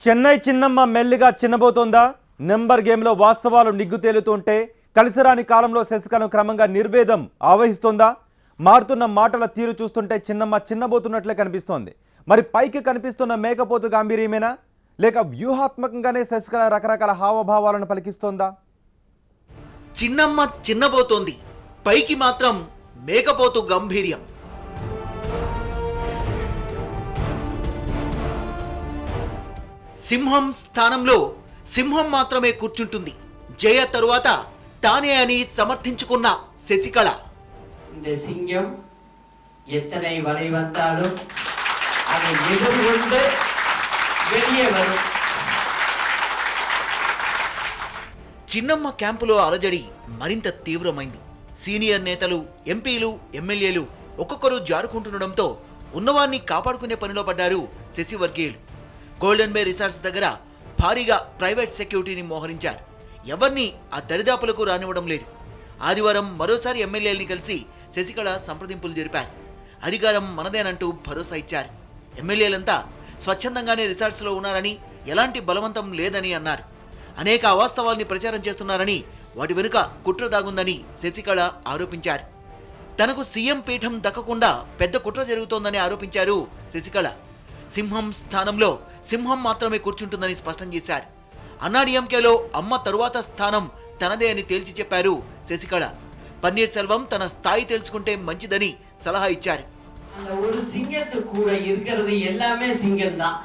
చెన్నై చిన్నమ్మ మెల్లిగా చిన్నబోతోందా? నెంబర్ గేమ్లో వాస్తవాలు నిగ్గు తేలుతుంటే కలిసిరాని కాలంలో శశికళను క్రమంగా నిర్వేదం ఆవహిస్తోందా? మారుతున్న మాటల తీరు చూస్తుంటే చిన్నమ్మ చిన్నబోతున్నట్లే కనిపిస్తోంది. మరి పైకి కనిపిస్తున్న మేకపోతు గాంభీర్యమేనా, లేక వ్యూహాత్మకంగానే శశికళ రకరకాల హావభావాలను పలికిస్తోందా? చిన్నమ్మ చిన్నబోతోంది, పైకి మాత్రం మేకపోతు గంభీర్యం. సింహం స్థానంలో సింహం మాత్రమే కూర్చుంటుంది. జయ తరువాత తానే అని సమర్థించుకున్న శశికళ. இந்த சிங்கம் எத்தனை வலை வந்தாலும் அதை எதிர்கொண்டு வெளியே வரும். చిన్నమ్మ క్యాంపులో అలజడి మరింత తీవ్రమైంది. సీనియర్ నేతలు, ఎంపీలు, ఎమ్మెల్యేలు ఒక్కొక్కరు జారుకుంటుండడంతో ఉన్నవాన్ని కాపాడుకునే పనిలో పడ్డారు శశివర్గీయులు. గోల్డెన్ బే రిసార్ట్స్ దగ్గర భారీగా ప్రైవేట్ సెక్యూరిటీని మోహరించారు. ఎవరిని ఆ దరిదాపులకు రానివ్వడం లేదు. ఆదివారం మరోసారి ఎమ్మెల్యేలని కలిసి శశికళ సంప్రదింపులు జరిపారు. అధికారం మనదేనంటూ భరోసా ఇచ్చారు. ఎమ్మెల్యేలంతా స్వచ్ఛందంగానే రిసార్ట్స్లో ఉన్నారని, ఎలాంటి బలవంతం లేదని అన్నారు. అనేక అవాస్తవాల్ని ప్రచారం చేస్తున్నారని, వాటి వెనుక కుట్ర దాగుందని శశికళ ఆరోపించారు. తనకు సీఎం పీఠం దక్కకుండా పెద్ద కుట్ర జరుగుతోందని ఆరోపించారు శశికళ. సింహం స్థానంలో సింహం మాత్రమే కూర్చుంటుందని స్పష్టం చేశారు. అన్నాడీఎంకేలో అమ్మ తరువాత స్థానం తనదే అని తేల్చి చెప్పారు శశికళ. పన్నీర్ సెల్వం తన స్థాయి తెలుసుకుంటే మంచిదని సలహా ఇచ్చారు. அந்த ஒரு சிங்கத்து கூட இருக்கிறது எல்லாமே சிங்கம் தான்.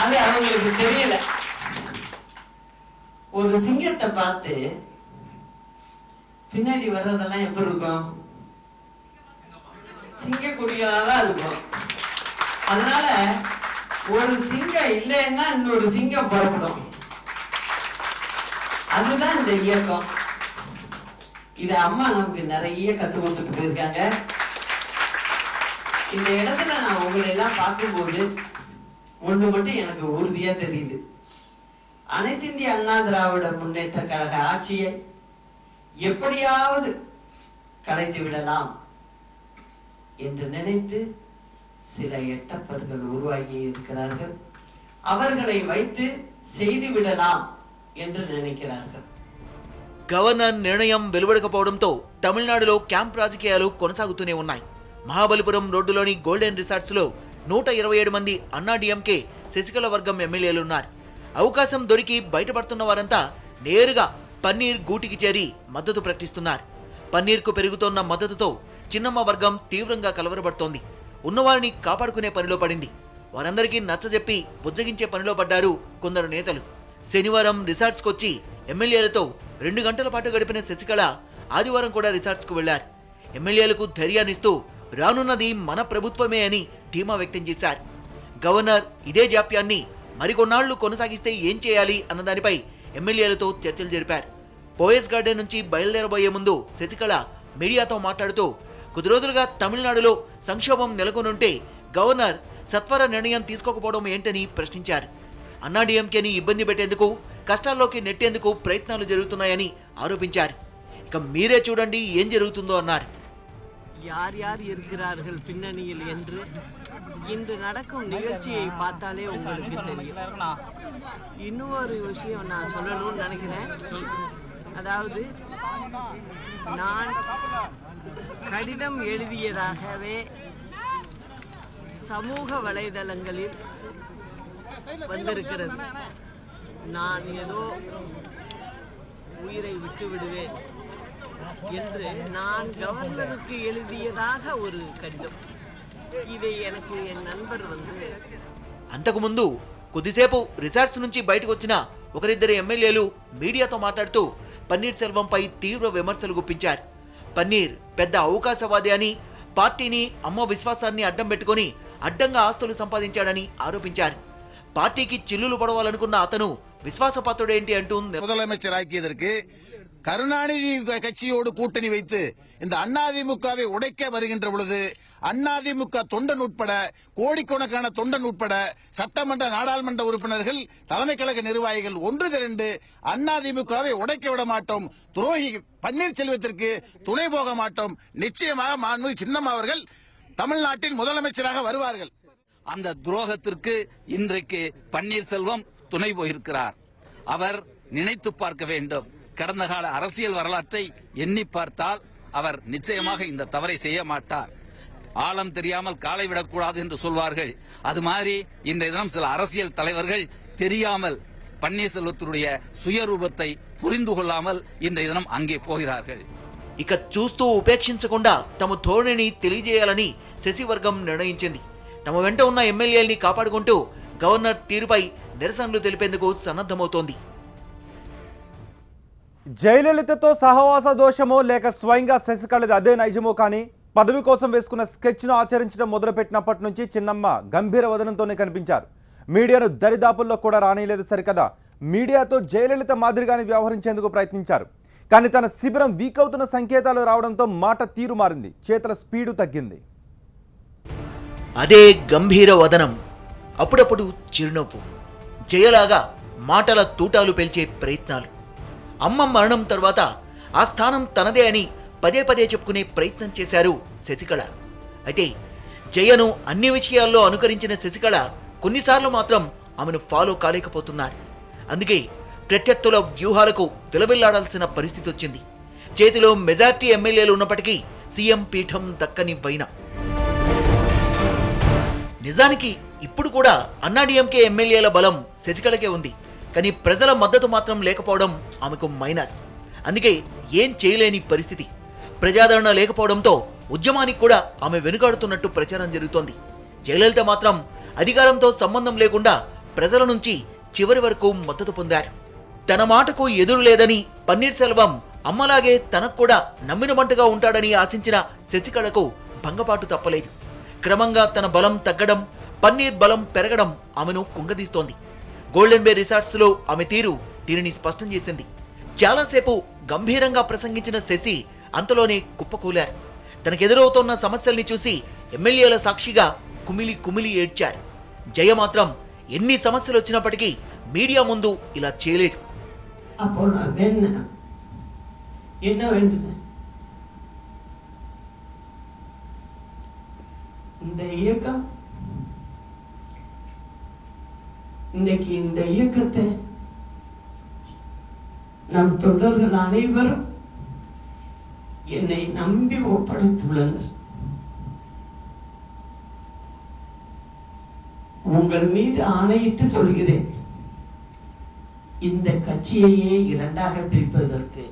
அது அவங்களுக்கு தெரியல. ஒரு சிங்கத்தை பார்த்து பின்னாடி வர்றதெல்லாம் எப்படி இருக்கும்? சிங்க குடிகளாதான் இருக்கும். அதனால ஒரு சிங்கம் இல்லைன்னா இன்னொரு சிங்கம் புறப்படும். அதுதான் இந்த இயக்கம். இது அம்மா நமக்கு நிறைய கத்து கொடுத்துட்டு போயிருக்காங்க. இந்த இடத்துல நான் உங்களை எல்லாம் பார்க்கும்போது ஒண்ணு மட்டும் எனக்கு உறுதியா தெரியுது. அனைத்து இந்திய அண்ணா திராவிட முன்னேற்ற கழக ஆட்சியை எப்படியாவது கலைத்து விடலாம் என்று நினைத்து சில எட்டப்பர்கள் உருவாகி இருக்கிறார்கள். அவர்களை வைத்து செய்து விடலாம் என்று நினைக்கிறார்கள். గవర్నర్ నిర్ణయం వెలువడకపోవడంతో తమిళనాడులో క్యాంప్ రాజకీయాలు కొనసాగుతూనే ఉన్నాయి. మహాబలిపురం రోడ్డులోని గోల్డెన్ రిసార్ట్స్ లో 127 మంది అన్నాడీఎంకే శశికళ వర్గం ఎమ్మెల్యేలున్నారు. అవకాశం దొరికి బయటపడుతున్న వారంతా నేరుగా పన్నీర్ గూటికి చేరి మద్దతు ప్రకటిస్తున్నారు. పన్నీర్కు పెరుగుతోన్న మద్దతుతో చిన్నమ్మ వర్గం తీవ్రంగా కలవరపడుతోంది. ఉన్నవారిని కాపాడుకునే పనిలో పడింది. వారందరికీ నచ్చజెప్పి బుజ్జగించే పనిలో పడ్డారు కొందరు నేతలు. శనివారం రిసార్ట్స్కు వచ్చి ఎమ్మెల్యేలతో 2 గంటల పాటు గడిపిన శశికళ ఆదివారం కూడా రిసార్ట్స్కు వెళ్లారు. ఎమ్మెల్యేలకు ధైర్యాన్నిస్తూ రానున్నది మన ప్రభుత్వమే అని ధీమా వ్యక్తం చేశారు. గవర్నర్ ఇదే జాప్యాన్ని మరికొన్నాళ్లు కొనసాగిస్తే ఏం చేయాలి అన్నదానిపై ఎమ్మెల్యేలతో చర్చలు జరిపారు. పోయస్ గార్డెన్ నుంచి బయలుదేరబోయే ముందు శశికళ మీడియాతో మాట్లాడుతూ కొద్ది రోజులుగా తమిళనాడులో సంక్షోభం నెలకొనుంటే గవర్నర్ సత్వర నిర్ణయం తీసుకోకపోవడం ఏంటని ప్రశ్నించారు. అన్నాడీఎంకేని ఇబ్బంది పెట్టేందుకు, కష్టాల్లోకి నెట్టేందుకు ప్రయత్నాలు జరుగుతున్నాయని ఆరోపించారు. ఇక మీరే చూడండి ఏం జరుగుతుందో అన్నారు. யார் யார் இருக்கிறார்கள் பின்னணியில் என்று இன்று நடக்கும் நிகழ்ச்சியை பார்த்தாலே உங்களுக்கு தெரியும். இன்னொரு விஷயம் நான் சொல்லணும்னு நினைக்கிறேன். அதாவது நான் கடிதம் எழுதியதாகவே சமூக வலைதளங்களில் வந்திருக்கிறது. நான் ஏதோ உயிரை விட்டு விடுவேன் என்று நான் கவர்னருக்கு எழுதியதாக ஒரு கடிதం. இதை எனக்கு என் நண்பர் అంతకుముందు కొద్దిసేపు రిసార్ట్స్ నుంచి బయటకు వచ్చిన ఒకరిద్దరు ఎమ్మెల్యేలు మీడియాతో మాట్లాడుతూ పన్నీర్ సెల్వంపై తీవ్ర విమర్శలు గుప్పించారు. పన్నీర్ పెద్ద అవకాశవాది అని, పార్టీని, అమ్మ విశ్వాసాన్ని అడ్డం పెట్టుకుని అడ్డంగా ఆస్తులు సంపాదించాడని ఆరోపించారు. పార్టీకి చిల్లులు పడవాలనుకున్న అతను విశ్వాసపాత్రుడేంటి అంటూ முதலமைச்சர் ஆக்கியதற்கு கருணாநிதி கட்சியோடு கூட்டணி வைத்து இந்த அதிமுகவை உடைக்க வருகின்ற பொழுது அதிமுக தொண்டன் உட்பட கோடிக்கணக்கான தொண்டன் உட்பட சட்டமன்ற நாடாளுமன்ற உறுப்பினர்கள் தலைமை கழக நிர்வாகிகள் ஒன்று திரண்டு அதிமுகவை உடைக்க விட மாட்டோம், துரோகி பன்னீர்செல்வத்திற்கு துணை போக மாட்டோம், நிச்சயமாக மாண்புமிகு சின்னம்மா அவர்கள் தமிழ்நாட்டின் முதலமைச்சராக வருவார்கள். அந்த துரோகத்திற்கு இன்றைக்கு பன்னீர்செல்வம் துணை போயிருக்கிறார். அவர் நினைத்து பார்க்க வேண்டும். கடந்த கால அரசியல் வரலாற்றை எண்ணி பார்த்தால் அவர் நிச்சயமாக இந்த தவறை செய்ய மாட்டார். ஆழம் தெரியாமல் காலை விடக்கூடாது என்று சொல்வார்கள். அது மாதிரி இன்றைய தினம் சில அரசியல் தலைவர்கள் தெரியாமல் పన్నీర్సెల్వత్తుடைய సుయరూపத்தை పురిందు కొల్లామల్ ఇంద్ర దినం అంగే పోయిరాர்கள். ఇక చూస్తూ ఉపేక్షించకుండా తమ ధోరణిని తెలియజేయాలని శశివర్గం నిర్ణయించింది. తమ వెంట ఉన్న ఎమ్మెల్యేల్ని కాపాడుకుంటూ గవర్నర్ తీరుపై నిరసనలు తెలిపేందుకు సన్నద్ధమవుతోంది. జయలలితతో సహవాస దోషమో లేక స్వయంగా శశికళది అదే నైజమో కానీ పదవి కోసం వేసుకున్న స్కెచ్ను ఆచరించడం మొదలుపెట్టినప్పటి నుంచి చిన్నమ్మ గంభీర వదనంతోనే కనిపించారు. మీడియాను దరిదాపుల్లో కూడా రానిలేదు సరికదా, మీడియాతో జయలలిత మాదిరిగానే వ్యవహరించేందుకు ప్రయత్నించారు. కానీ తన శిబిరం వీక్ అవుతున్న సంకేతాలు రావడంతో మాట తీరు మారింది, చేతల స్పీడు తగ్గింది. అదే గంభీర వదనం, అప్పుడప్పుడు చిరునవ్వు, జయలాగా మాటల తూటాలు పెల్చే ప్రయత్నాలు. అమ్మ మరణం తర్వాత ఆ స్థానం తనదే అని పదే పదే చెప్పుకునే ప్రయత్నం చేశారు శశికళ. అయితే జయను అన్ని విషయాల్లో అనుకరించిన శశికళ కొన్నిసార్లు మాత్రం ఆమెను ఫాలో కాలేకపోతున్నారు. అందుకే ప్రత్యర్థుల వ్యూహాలకు విలవిల్లాడాల్సిన పరిస్థితి వచ్చింది. చేతిలో మెజార్టీ ఎమ్మెల్యేలు ఉన్నప్పటికీ సీఎం పీఠం దక్కని వైన. నిజానికి ఇప్పుడు కూడా అన్నాడీఎంకే ఎమ్మెల్యేల బలం శశికళకే ఉంది. కానీ ప్రజల మద్దతు మాత్రం లేకపోవడం ఆమెకు మైనస్. అందుకే ఏం చేయలేని పరిస్థితి. ప్రజాదరణ లేకపోవడంతో ఉద్యమానికి కూడా ఆమె వెనుకాడుతున్నట్టు ప్రచారం జరుగుతోంది. జయలలిత మాత్రం అధికారంతో సంబంధం లేకుండా ప్రజల నుంచి చివరి వరకు మద్దతు పొందారు. తన మాటకు ఎదురు లేదని పన్నీర్సెల్వం అమ్మలాగే తనకు కూడా నమ్మిన మంటగా ఉంటాడని ఆశించిన శశికళకు భంగపాటు తప్పలేదు. క్రమంగా తన బలం తగ్గడం, పన్నీర్ బలం పెరగడం ఆమెను కుంగదీస్తోంది. గోల్డెన్ బే రిసార్ట్స్ లో ఆమె తీరు దీనిని స్పష్టం చేసింది. చాలాసేపు గంభీరంగా ప్రసంగించిన శశి అంతలోనే కుప్పకూలారు. తనకెదురవుతోన్న సమస్యల్ని చూసి ఎమ్మెల్యేల సాక్షిగా కుమిలి కుమిలి ఏడ్చారు. జయ మాత్రం ఎన్ని సమస్యలు వచ్చినప్పటికీ మీడియా ముందు ఇలా చేయలేదు. இன்னைக்கு இந்த இயக்கத்தை நம் தொண்டர்கள் அனைவரும் என்னை நம்பி ஒப்படைத்துள்ளனர். உங்கள் மீது ஆணையிட்டு சொல்கிறேன், இந்த கட்சியையே இரண்டாக பிரிப்பதற்கு.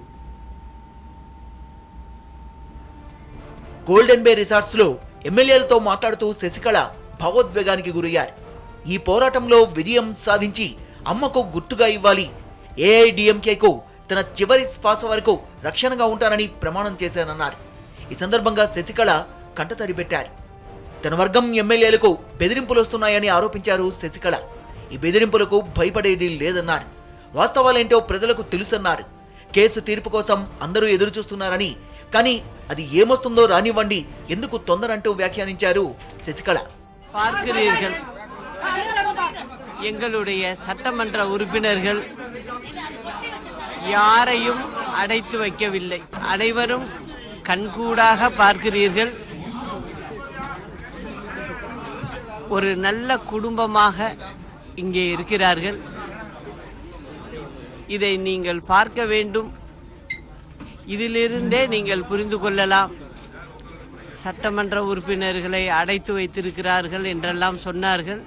గోల్డెన్ బే రిసార్ట్స్ లో ఎమ్మెల్యేలతో మాట్లాడుతూ శశికళ భావోద్వేగానికి గురయ్యారు. ఈ పోరాటంలో విజయం సాధించి అమ్మకు గుర్తుగా ఇవ్వాలి, ఏఐడిఎంకేకు తన చివరి శ్వాస వరకు రక్షణగా ఉంటానని ప్రమాణం చేశానన్నారు. ఈ సందర్భంగా శశికళ కంటతడి పెట్టారు. తన వర్గం ఎమ్మెల్యేలకు బెదిరింపులు వస్తున్నాయని ఆరోపించారు శశికళ. ఈ బెదిరింపులకు భయపడేది లేదన్నారు. వాస్తవాలేంటో ప్రజలకు తెలుసన్నారు. కేసు తీర్పు కోసం అందరూ ఎదురు చూస్తున్నారని, కానీ అది ఏమొస్తుందో రానివ్వండి, ఎందుకు తొందరంటూ వ్యాఖ్యానించారు శశికళ. பார்க்கிறீர்கள், எங்களுடைய சட்டமன்ற உறுப்பினர்கள் யாரையும் அடைத்து வைக்கவில்லை. அனைவரும் கண்கூடாக பார்க்கிறீர்கள். ஒரு நல்ல குடும்பமாக இங்கே இருக்கிறார்கள். இதை நீங்கள் பார்க்க வேண்டும். இதிலிருந்தே நீங்கள் புரிந்து கொள்ளலாம். சட்டமன்ற உறுப்பினர்களை அடைத்து வைத்திருக்கிறார்கள் என்றெல்லாம் சொன்னார்கள்.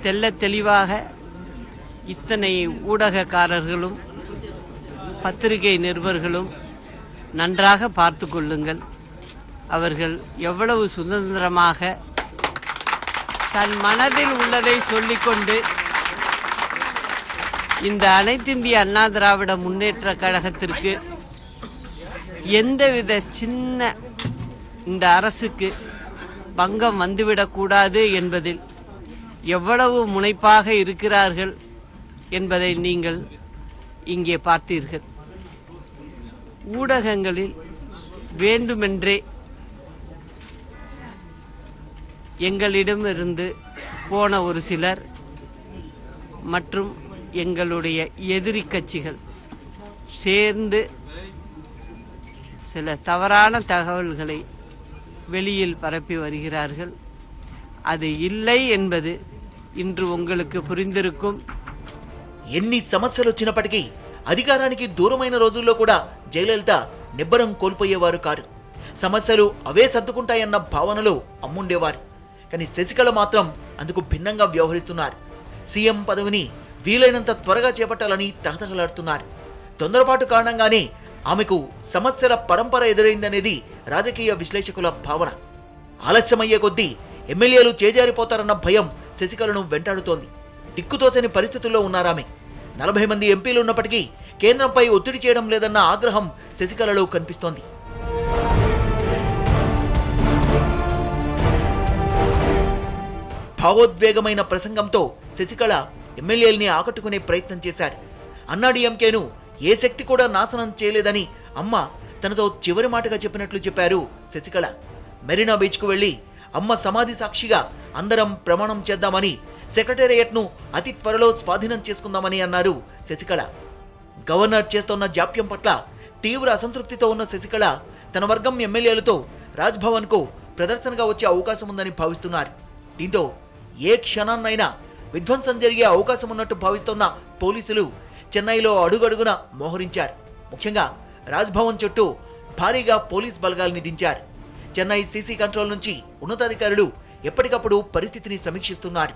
தெள்ளத் தெளிவாக இத்தனை ஊடகக்காரர்களும் பத்திரிகை நிருபர்களும் நன்றாக பார்த்து கொள்ளுங்கள். அவர்கள் எவ்வளவு சுதந்திரமாக தன் மனதில் உள்ளதை சொல்லிக்கொண்டு இந்த அனைத்திந்திய அண்ணா திராவிட முன்னேற்ற கழகத்திற்கு எந்தவித சின்ன இந்த அரசுக்கு பங்கம் வந்துவிடக்கூடாது என்பதில் எவ்வளவு முனைப்பாக இருக்கிறார்கள் என்பதை நீங்கள் இங்கே பார்த்தீர்கள். ஊடகங்களில் வேண்டுமென்றே எங்களிடமிருந்து போன ஒரு சிலர் மற்றும் எங்களுடைய எதிரி கட்சிகள் சேர்ந்து சில தவறான தகவல்களை வெளியில் பரப்பி வருகிறார்கள். அது இல்லை என்பது இன்று உங்களுக்கு புரிந்திருக்கும். ఎన్ని సమస్యలు వచ్చినప్పటికీ అధికారానికి దూరమైన రోజుల్లో కూడా జయలలిత నిబ్బరం కోల్పోయేవారు కారు. సమస్యలు అవే సర్దుకుంటాయన్న భావనలో అమ్ముండేవారు. కానీ శశికళ మాత్రం అందుకు భిన్నంగా వ్యవహరిస్తున్నారు. సీఎం పదవిని వీలైనంత త్వరగా చేపట్టాలని తహతహలాడుతున్నారు. తొందరపాటు కారణంగానే ఆమెకు సమస్యల పరంపర ఎదురైందనేది రాజకీయ విశ్లేషకుల భావన. ఆలస్యమయ్యే కొద్దీ ఎమ్మెల్యేలు చేజారిపోతారన్న భయం శశికళను వెంటాడుతోంది. దిక్కుతోచని పరిస్థితుల్లో ఉన్నారామె. 40 మంది ఎంపీలు ఉన్నప్పటికీ కేంద్రంపై ఒత్తిడి చేయడం లేదన్న ఆగ్రహం శశికళలో కనిపిస్తోంది. భావోద్వేగమైన ప్రసంగంతో శశికళ ఎమ్మెల్యేల్ని ఆకట్టుకునే ప్రయత్నం చేశారు. అన్నాడీఎంకేను ఏ శక్తి కూడా నాశనం చేయలేదని అమ్మ తనతో చివరి మాటగా చెప్పినట్లు చెప్పారు శశికళ. మెరీనా బీచ్కు వెళ్లి అమ్మ సమాధి సాక్షిగా అందరం ప్రమాణం చేద్దామని, సెక్రటేరియట్ను అతి త్వరలో స్వాధీనం చేసుకుందామని అన్నారు శశికళ. గవర్నర్ చేస్తోన్న జాప్యం పట్ల తీవ్ర అసంతృప్తితో ఉన్న శశికళ తన వర్గం ఎమ్మెల్యేలతో రాజ్భవన్కు ప్రదర్శనగా వచ్చే అవకాశం ఉందని భావిస్తున్నారు. దీంతో ఏ క్షణాన్నైనా విధ్వంసం జరిగే అవకాశం ఉన్నట్టు భావిస్తున్న పోలీసులు చెన్నైలో అడుగడుగున మోహరించారు. ముఖ్యంగా రాజ్భవన్ చుట్టూ భారీగా పోలీస్ బలగాల్ని దించారు. చెన్నై సీసీ కంట్రోల్ నుంచి ఉన్నతాధికారులు ఎప్పటికప్పుడు పరిస్థితిని సమీక్షిస్తున్నారు.